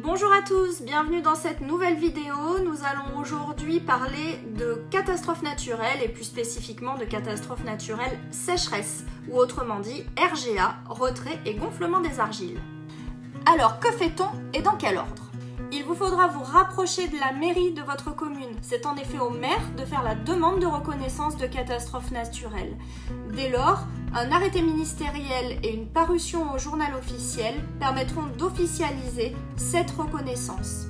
Bonjour à tous, bienvenue dans cette nouvelle vidéo. Nous allons aujourd'hui parler de catastrophes naturelles et plus spécifiquement de catastrophes naturelles sécheresse ou autrement dit RGA, retrait et gonflement des argiles. Alors que fait-on et dans quel ordre ? Il vous faudra vous rapprocher de la mairie de votre commune. C'est en effet au maire de faire la demande de reconnaissance de catastrophe naturelle. Dès lors, un arrêté ministériel et une parution au journal officiel permettront d'officialiser cette reconnaissance.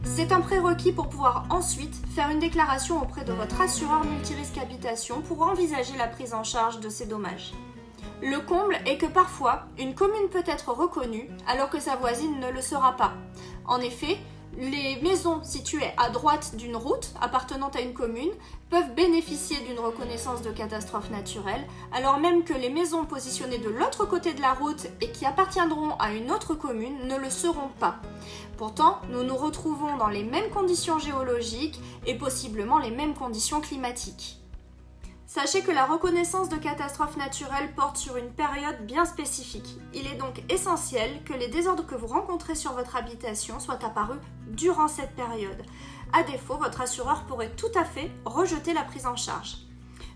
C'est un prérequis pour pouvoir ensuite faire une déclaration auprès de votre assureur multirisque habitation pour envisager la prise en charge de ces dommages. Le comble est que parfois, une commune peut être reconnue alors que sa voisine ne le sera pas. En effet, les maisons situées à droite d'une route appartenant à une commune peuvent bénéficier d'une reconnaissance de catastrophe naturelle, alors même que les maisons positionnées de l'autre côté de la route et qui appartiendront à une autre commune ne le seront pas. Pourtant, nous nous retrouvons dans les mêmes conditions géologiques et possiblement les mêmes conditions climatiques. Sachez que la reconnaissance de catastrophe naturelle porte sur une période bien spécifique. Il est donc essentiel que les désordres que vous rencontrez sur votre habitation soient apparus durant cette période. À défaut, votre assureur pourrait tout à fait rejeter la prise en charge.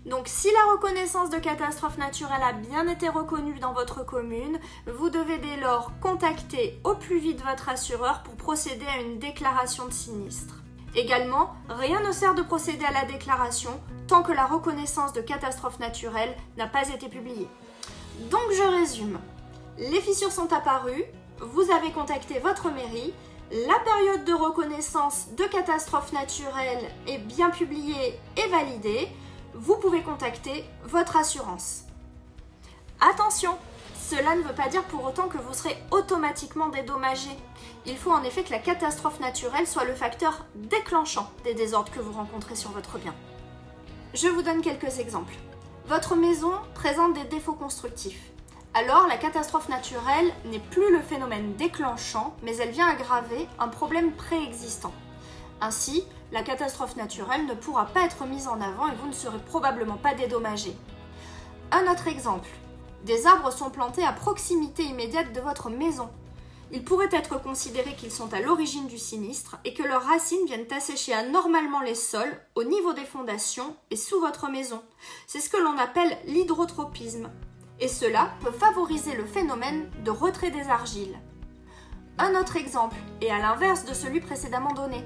Donc si la reconnaissance de catastrophe naturelle a bien été reconnue dans votre commune, vous devez dès lors contacter au plus vite votre assureur pour procéder à une déclaration de sinistre. Également, rien ne sert de procéder à la déclaration tant que la reconnaissance de catastrophe naturelle n'a pas été publiée. Donc je résume. Les fissures sont apparues, vous avez contacté votre mairie, la période de reconnaissance de catastrophe naturelle est bien publiée et validée, vous pouvez contacter votre assurance. Attention! Cela ne veut pas dire pour autant que vous serez automatiquement dédommagé. Il faut en effet que la catastrophe naturelle soit le facteur déclenchant des désordres que vous rencontrez sur votre bien. Je vous donne quelques exemples. Votre maison présente des défauts constructifs. Alors la catastrophe naturelle n'est plus le phénomène déclenchant, mais elle vient aggraver un problème préexistant. Ainsi, la catastrophe naturelle ne pourra pas être mise en avant et vous ne serez probablement pas dédommagé. Un autre exemple. Des arbres sont plantés à proximité immédiate de votre maison. Il pourrait être considéré qu'ils sont à l'origine du sinistre et que leurs racines viennent assécher anormalement les sols au niveau des fondations et sous votre maison. C'est ce que l'on appelle l'hydrotropisme. Et cela peut favoriser le phénomène de retrait des argiles. Un autre exemple est à l'inverse de celui précédemment donné.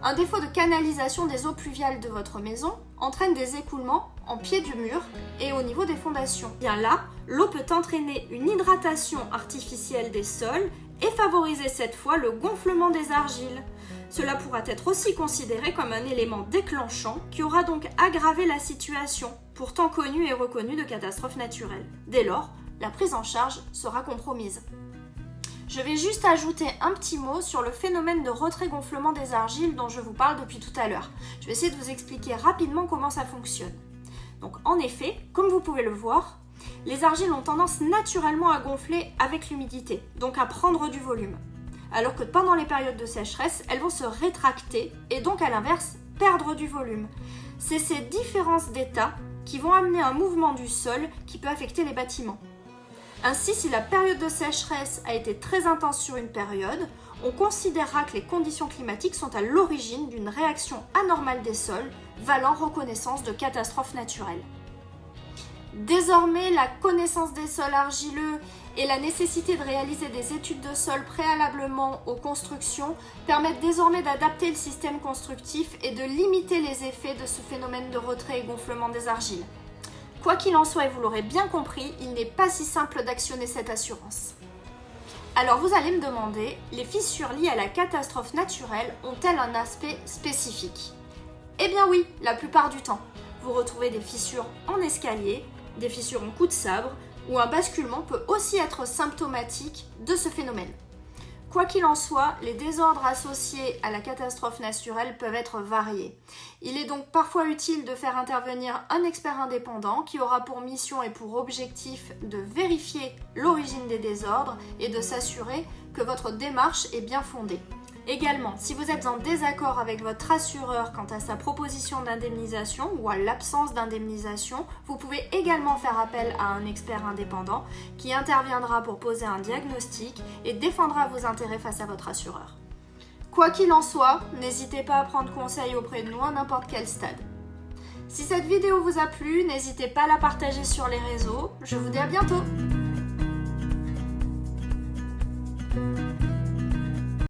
Un défaut de canalisation des eaux pluviales de votre maison entraîne des écoulements en pied du mur et au niveau des fondations. Bien là, l'eau peut entraîner une hydratation artificielle des sols et favoriser cette fois le gonflement des argiles. Cela pourra être aussi considéré comme un élément déclenchant qui aura donc aggravé la situation, pourtant connue et reconnue de catastrophe naturelle. Dès lors, la prise en charge sera compromise. Je vais juste ajouter un petit mot sur le phénomène de retrait-gonflement des argiles dont je vous parle depuis tout à l'heure. Je vais essayer de vous expliquer rapidement comment ça fonctionne. Donc en effet, comme vous pouvez le voir, les argiles ont tendance naturellement à gonfler avec l'humidité, donc à prendre du volume. Alors que pendant les périodes de sécheresse, elles vont se rétracter et donc à l'inverse, perdre du volume. C'est ces différences d'état qui vont amener un mouvement du sol qui peut affecter les bâtiments. Ainsi, si la période de sécheresse a été très intense sur une période, on considérera que les conditions climatiques sont à l'origine d'une réaction anormale des sols, valant reconnaissance de catastrophe naturelle. Désormais, la connaissance des sols argileux et la nécessité de réaliser des études de sol préalablement aux constructions permettent désormais d'adapter le système constructif et de limiter les effets de ce phénomène de retrait et gonflement des argiles. Quoi qu'il en soit, et vous l'aurez bien compris, il n'est pas si simple d'actionner cette assurance. Alors vous allez me demander, les fissures liées à la catastrophe naturelle ont-elles un aspect spécifique ? Eh bien oui, la plupart du temps. Vous retrouvez des fissures en escalier, des fissures en coup de sabre, ou un basculement peut aussi être symptomatique de ce phénomène. Quoi qu'il en soit, les désordres associés à la catastrophe naturelle peuvent être variés. Il est donc parfois utile de faire intervenir un expert indépendant qui aura pour mission et pour objectif de vérifier l'origine des désordres et de s'assurer que votre démarche est bien fondée. Également, si vous êtes en désaccord avec votre assureur quant à sa proposition d'indemnisation ou à l'absence d'indemnisation, vous pouvez également faire appel à un expert indépendant qui interviendra pour poser un diagnostic et défendra vos intérêts face à votre assureur. Quoi qu'il en soit, n'hésitez pas à prendre conseil auprès de nous à n'importe quel stade. Si cette vidéo vous a plu, n'hésitez pas à la partager sur les réseaux. Je vous dis à bientôt!